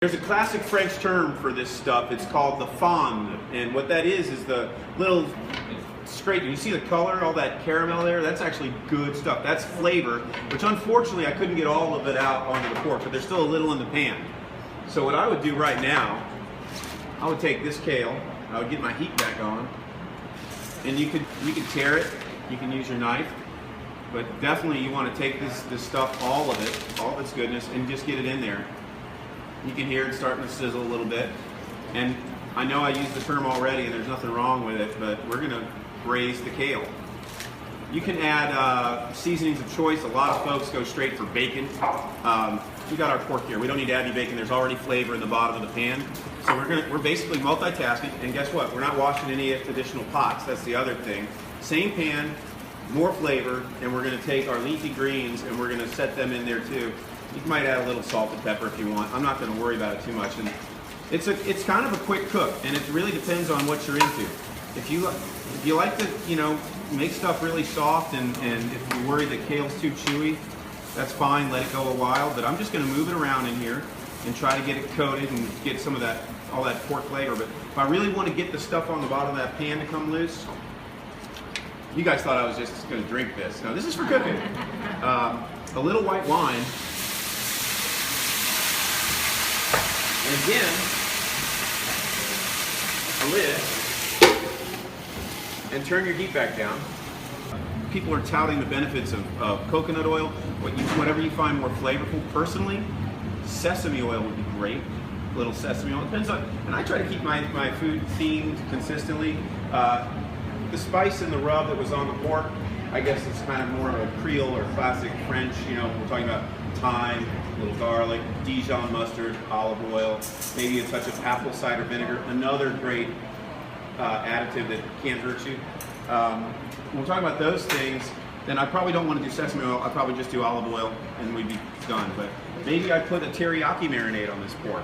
There's a classic French term for this stuff. It's called the fond, and what that is the little scrape. You see the color, all that caramel there? That's actually good stuff. That's flavor, which unfortunately I couldn't get all of it out onto the pork, but there's still a little in the pan. So what I would do right now, I would take this kale, I would get my heat back on, and you could tear it, you can use your knife, but definitely you want to take this stuff, all of its goodness, and just get it in there. You can hear it starting to sizzle a little bit. And I know I used the term already and there's nothing wrong with it, but we're gonna braise the kale. You can add seasonings of choice. A lot of folks go straight for bacon. We got our pork here. We don't need to add any bacon. There's already flavor in the bottom of the pan. So we're basically multitasking, and guess what? We're not washing any additional pots. That's the other thing. Same pan, more flavor, and we're gonna take our leafy greens and we're gonna set them in there too. You might add a little salt and pepper if you want. I'm not going to worry about it too much. And it's kind of a quick cook, and it really depends on what you're into. If you like to make stuff really soft, and if you're worried that kale's too chewy, that's fine. Let it go a while. But I'm just going to move it around in here and try to get it coated and get some of all that pork flavor. But if I really want to get the stuff on the bottom of that pan to come loose, you guys thought I was just going to drink this. No, this is for cooking. A little white wine. And again, a lid, and turn your heat back down. People are touting the benefits of coconut oil, whatever you find more flavorful. Personally, sesame oil would be great. A little sesame oil, depends on, and I try to keep my food themed consistently. The spice and the rub that was on the pork, I guess it's kind of more of a Creole or classic French, we're talking about thyme, a little garlic, Dijon mustard, olive oil, maybe a touch of apple cider vinegar, another great additive that can't hurt you. When we're talking about those things, then I probably don't want to do sesame oil. I'd probably just do olive oil and we'd be done. But maybe I put a teriyaki marinade on this pork,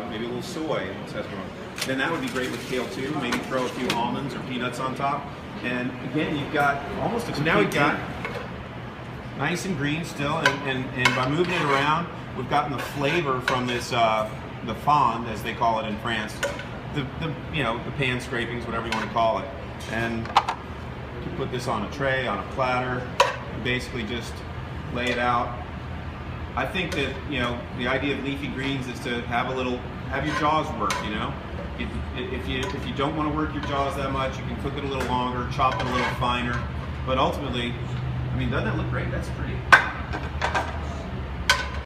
maybe a little soy and sesame oil. Then that would be great with kale too. Maybe throw a few almonds or peanuts on top. And again, you've got almost a complete. Now we've got nice and green still, and by moving it around, we've gotten the flavor from this, the fond, as they call it in France, the pan scrapings, whatever you want to call it. And you put this on a tray, on a platter, and basically just lay it out. I think that, the idea of leafy greens is to have your jaws work, If you don't want to work your jaws that much, you can cook it a little longer, chop it a little finer, but ultimately, doesn't that look great? That's pretty.